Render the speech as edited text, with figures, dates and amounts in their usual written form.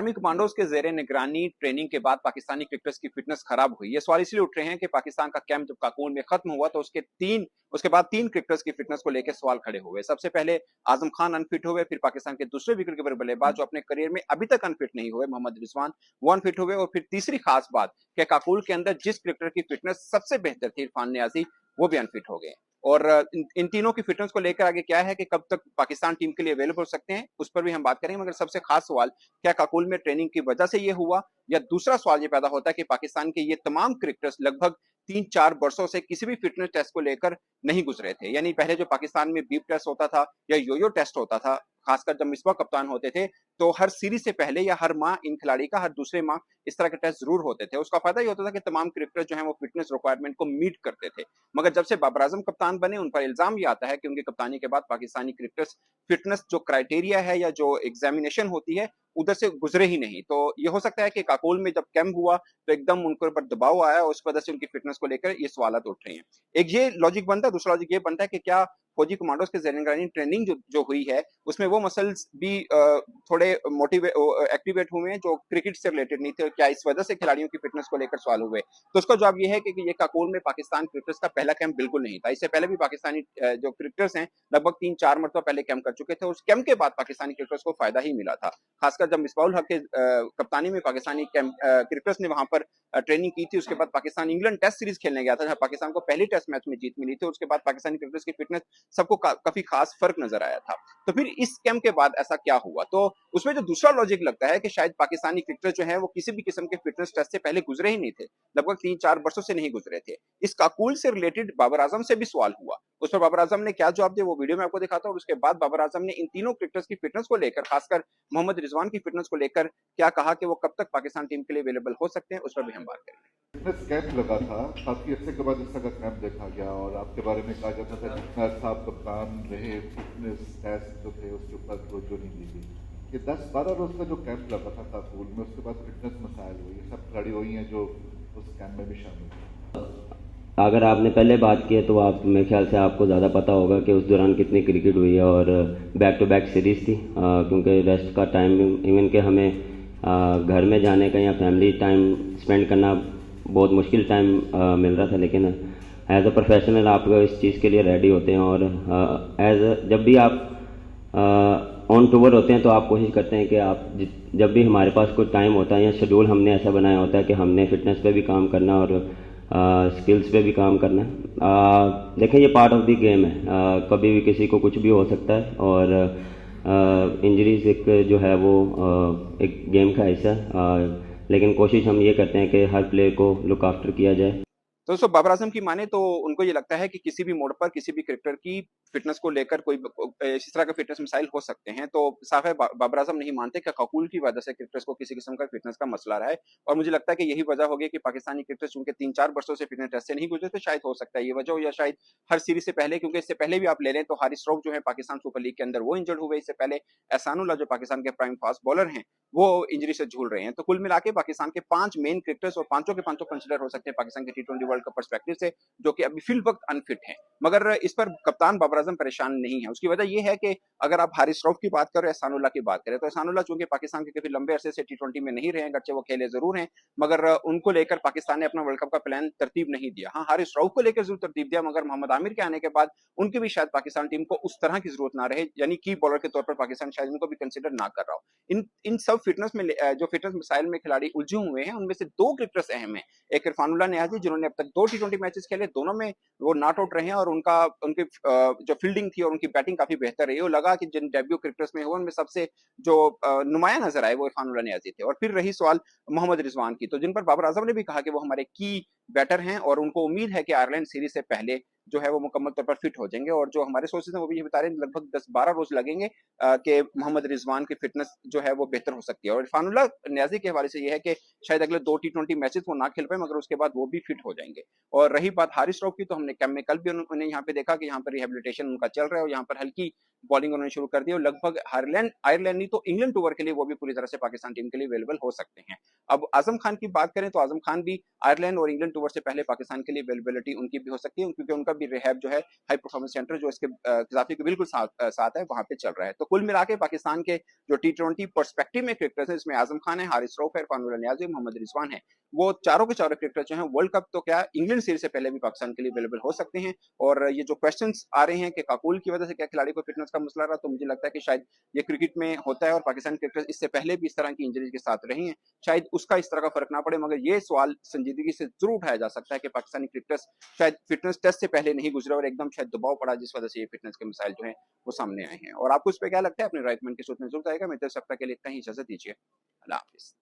Pakistani commandos के ज़ेरे निगरानी ट्रेनिंग के बाद पाकिस्तानी क्रिकेटर्स की फिटनेस खराब हुई। ये सवाल इसलिए उठ रहे हैं कि पाकिस्तान का कैंप जब काकून में खत्म हुआ तो उसके बाद तीन क्रिकेटर्स की फिटनेस को लेकर सवाल खड़े हुए। सबसे पहले आजम खान अनफिट हुए, फिर पाकिस्तान के दूसरे विकेट कीपर बल्लेबाज जो अपने करियर में अभी तक अनफिट नहीं हुए, मोहम्मद रिजवान, वो अनफिट हुए। और फिर तीसरी खास बात कि काकूल के अंदर जिस क्रिकेटर की फिटनेस सबसे बेहतर थी, इरफान नियाजी, वो भी अनफिट हो गए। और इन तीनों की फिटनेस को लेकर आगे क्या है कि कब तक पाकिस्तान टीम के लिए अवेलेबल हो सकते हैं, उस पर भी हम बात करेंगे। मगर सबसे खास सवाल, क्या काकुल में ट्रेनिंग की वजह से ये हुआ, या दूसरा सवाल ये पैदा होता है कि पाकिस्तान के ये तमाम क्रिकेटर्स लगभग 3-4 वर्षों से किसी भी फिटनेस टेस्ट को लेकर नहीं गुजरे थे। यानी पहले जो पाकिस्तान में बीप टेस्ट होता था या योयो टेस्ट होता था, खासकर जब मिसबा कप्तान होते थे, तो हर सीरीज से पहले या हर माह इन खिलाड़ी का हर दूसरे माह इस तरह के टेस्ट जरूर होते थे। उसका फायदा ये होता था कि तमाम क्रिकेटर जो है वो फिटनेस रिक्वायरमेंट को मीट करते थे। मगर जब से बाबर आजम कप्तान बने, उन पर इल्जाम ये आता है कि उनकी कप्तानी के बाद पाकिस्तानी क्रिकेटर्स फिटनेस जो क्राइटेरिया है या जो एग्जामिनेशन होती है उधर से गुजरे ही नहीं। तो ये हो सकता है कि काकोल में जब कैंप हुआ तो एकदम उनके ऊपर दबाव आया और उस वजह से उनकी फिटनेस को लेकर ये सवाल उठ रहे हैं। एक ये लॉजिक बनता है। दूसरा लॉजिक ये बनता है कि क्या फौजी कमांडोज के ज़ेरे निगरानी ट्रेनिंग जो हुई है उसमें वो मसल्स भी थोड़े एक्टिवेट हुए हैं जो क्रिकेट से रिलेटेड नहीं थे, क्या इस वजह से खिलाड़ियों की फिटनेस को लेकर सवाल हुए। तो उसका जवाब ये है कि ये काकोल में पाकिस्तान क्रिकेटर्स का पहला कैंप बिल्कुल नहीं था। इससे पहले भी पाकिस्तानी जो क्रिकेटर्स हैं लगभग 3-4 मरतबा पहले कैंप कर चुके थे। उस कैंप के बाद पाकिस्तानी क्रिकेटर्स को फायदा ही मिला था, खासकर जब मिसबाउल हक के कप्तानी में पाकिस्तानी क्रिकेटर्स ने वहां पर ट्रेनिंग की थी। उसके बाद पाकिस्तान इंग्लैंड टेस्ट सीरीज खेलने गया था जहां पाकिस्तान को पहले टेस्ट मैच में जीत मिली थी। उसके बाद पाकिस्तानी क्रिकेटर्स की फिटनेस सबको काफी खास फर्क नजर आया था। तो फिर इस कैंप के बाद ऐसा क्या हुआ, तो उसमें जो दूसरा लॉजिक लगता है कि शायद पाकिस्तानी क्रिकेटर जो है वो किसी भी किस्म के फिटनेस टेस्ट से पहले गुजरे ही नहीं थे, लगभग 3-4 वर्षों से नहीं गुजरे थे। इस काकूल से रिलेटेड बाबर आजम से भी सवाल हुआ। उस पर बाबर आजम ने क्या जवाब दिया वो वीडियो में आपको दिखाता हूं। और उसके बाद बाबर आजम ने इन तीनों क्रिकेटर्स की फिटनेस को लेकर, खासकर मोहम्मद रिजवान की फिटनेस को लेकर क्या कहा कि वो कब तक पाकिस्तान टीम के लिए अवेलेबल हो सकते हैं, उस पर भी हम बात करेंगे। फिटनेस कैंप लगा था, काफ़ी अर्से के बाद इस तरह का कैंप देखा गया और आपके बारे में कहा जाता था जितना अर्सा आप कप्तान रहे, फिटनेस टेस्ट जो थे उसके ऊपर तवज्जो नहीं दी गई। ये 10-12 रोज का जो कैंप लगा था काबुल में, उसके बाद फिटनेस मसाइल हुए, ये सब खिलाड़ी वही हैं जो उस कैंप में भी शामिल थे। अगर आपने पहले बात की है तो आप, मेरे ख्याल से आपको ज़्यादा पता होगा कि उस दौरान कितनी क्रिकेट हुई है और बैक टू बैक सीरीज़ थी, क्योंकि रेस्ट का टाइम, इवन के हमें घर में जाने का या फैमिली टाइम स्पेंड करना बहुत मुश्किल टाइम मिल रहा था। लेकिन एज अ प्रोफेशनल आप इस चीज़ के लिए रेडी होते हैं और जब भी आप ऑन टूर होते हैं तो आप कोशिश करते हैं कि आप जब भी हमारे पास कोई टाइम होता है या शेड्यूल हमने ऐसा बनाया होता है कि हमने फिटनेस पे भी काम करना और स्किल्स पे भी काम करना है। देखिए, ये पार्ट ऑफ द गेम है, कभी भी किसी को कुछ भी हो सकता है और इंजरीज एक जो है वो एक गेम का हिस्सा है। लेकिन कोशिश हम ये करते हैं कि हर प्लेयर को लुक आफ्टर किया जाए। तो दोस्तों बाबर आजम की माने तो उनको ये लगता है कि किसी भी मोड़ पर किसी भी क्रिकेटर की फिटनेस को लेकर कोई इस तरह का फिटनेस मिसाइल हो सकते हैं। तो साफ है बाबर आजम नहीं मानते कि काकूल की वजह से क्रिकेटर्स को किसी किस्म का फिटनेस का मसला रहा है। और मुझे लगता है कि यही वजह होगी कि पाकिस्तानी क्रिकेटर्स चूंकि 3-4 वर्षों से फिटनेस टेस्ट से नहीं गुजरे, तो शायद हो सकता है ये वजह हो, या शायद हर सीरीज से पहले, क्योंकि इससे पहले भी आप ले लें तो हारिस रऊफ जो है पाकिस्तान सुपर लीग के अंदर वो इंजर्ड हुए। इससे पहले एहसानुल्लाह जो पाकिस्तान के प्राइम फास्ट बॉलर हैं वो इंजरी से झूल रहे हैं। तो कुल मिला के पाकिस्तान के 5 मेन क्रिकेटर्स, और पांचों के पांचों कंसिडर हो सकते हैं पाकिस्तान के T20 वर्ल्ड कप पर्सपेक्टिव से, जो कि अभी फिल वक्त अनफिट हैं। मगर इस पर कप्तान बाबर आजम परेशान नहीं है। उसकी वजह यह है कि अगर आप हारिस रऊफ की बात करें, एहसानुल्लाह की बात करें, तो एहसानुल्लाह चूंकि पाकिस्तान के काफी लंबे अरसे से T20 में नहीं रहे हैं, अगरचे वो खेले जरूर हैं, मगर उनको लेकर पाकिस्तान ने अपना वर्ल्ड कप का प्लान तरतीब नहीं दिया। हाँ, हारिस रऊफ को लेकर जरूर तरतीब दिया, मगर मोहम्मद आमिर के आने के बाद उनकी भी शायद पाकिस्तान टीम को उस तरह की जरूरत ना रहे, यानी की बॉलर के तौर पर पाकिस्तान शायद उनको भी कंसिडर ना कर रहा हो। इन सब फिटनेस में जो फिटनेस मिसाइल में खिलाड़ी उलझे हुए हैं उनमें से 2 क्रिकेटर्स अहम हैं। एक इरफानुल्लाह नियाजी, जिन्होंने अब तक 2 T20 मैचेस खेले, दोनों में वो नॉट आउट रहे हैं और उनकी जो फील्डिंग थी और उनकी बैटिंग काफी बेहतर रही है। वो लगा कि जिन डेब्यू क्रिकेटर्स में हुआ उनमें सबसे जो नुमाया नजर आए वो इरफानुल्लाह नियाजी थे। और फिर रही सवाल मोहम्मद रिजवान की, तो जिन पर बाबर आजम ने भी कहा कि वो हमारे की बैटर हैं और उनको उम्मीद है कि आयरलैंड सीरीज से पहले जो है वो मुकम्मल तौर पर फिट हो जाएंगे। और जो हमारे सोर्सेज हैं वो भी ये बता रहे हैं लगभग 10-12 रोज लगेंगे कि मोहम्मद रिजवान की फिटनेस जो है वो बेहतर हो सकती है। और इरफानुल्लाह नियाजी के हवाले से ये है कि शायद अगले 2 T20 मैचेस वो ना खेल पाए, मगर उसके बाद वो भी फिट हो जाएंगे। और रही बात हारिस रऊफ की, तो हमने कैंप में कल भी उन्हें यहाँ पे देखा कि यहाँ पर रिहेबिलिटेशन उनका चल रहा है और यहाँ पर हल्की बॉलिंग उन्होंने शुरू कर दी और लगभग आयरलैंड नहीं तो इंग्लैंड टूर के लिए वो भी पूरी तरह से पाकिस्तान टीम के लिए अवेलेबल हो सकते हैं। अब आजम खान की बात करें तो आजम खान भी आयरलैंड और इंग्लैंड टूर से पहले पाकिस्तान के लिए अवेलेबिलिटी उनकी भी हो सकती है, क्योंकि उनका भी रिहैब जो है हाई परफॉर्मेंस सेंटर जो इसके खिलाफी के बिल्कुल साथ है वहां पे चल रहा है। तो कुल मिला के पाकिस्तान के जो T20 पर्सपेक्टिव में क्रिकेटर्स हैं, इसमें आजम खान है, हारिस रऊफ है, इरफान नियाजी, मोहम्मद रिजवान है, वो चारों के चारों क्रिकेटर जो हैं वर्ल्ड कप तो क्या इंग्लैंड सीरीज से पहले भी पाकिस्तान के लिए अवेलेबल हो सकते हैं। और ये जो क्वेश्चंस आ रहे हैं कि काकुल की वजह से क्या खिलाड़ी को फिटनेस का मसला रहा, तो मुझे लगता है कि शायद ये क्रिकेट में होता है और पाकिस्तानी क्रिकेटर्स इससे पहले भी इस तरह की इंजरीज के साथ रहे हैं, शायद उसका इस तरह का फर्क ना पड़े। मगर ये सवाल संजीदगी से जरूर उठाया जा सकता है कि पाकिस्तानी क्रिकेटर्स शायद फिटनेस टेस्ट से पहले नहीं गुजरे और एकदम शायद दबाव पड़ा जिस वजह से ये फिटनेस के मसाइल जो है वो सामने आए हैं। और आपको इस पर क्या लगता है, अपने राइट मन के सोचने जरूर आएगा। मैं तो सप्ताह के लिए इतना ही, इजाजत दीजिए, अल्लाह हाफिज।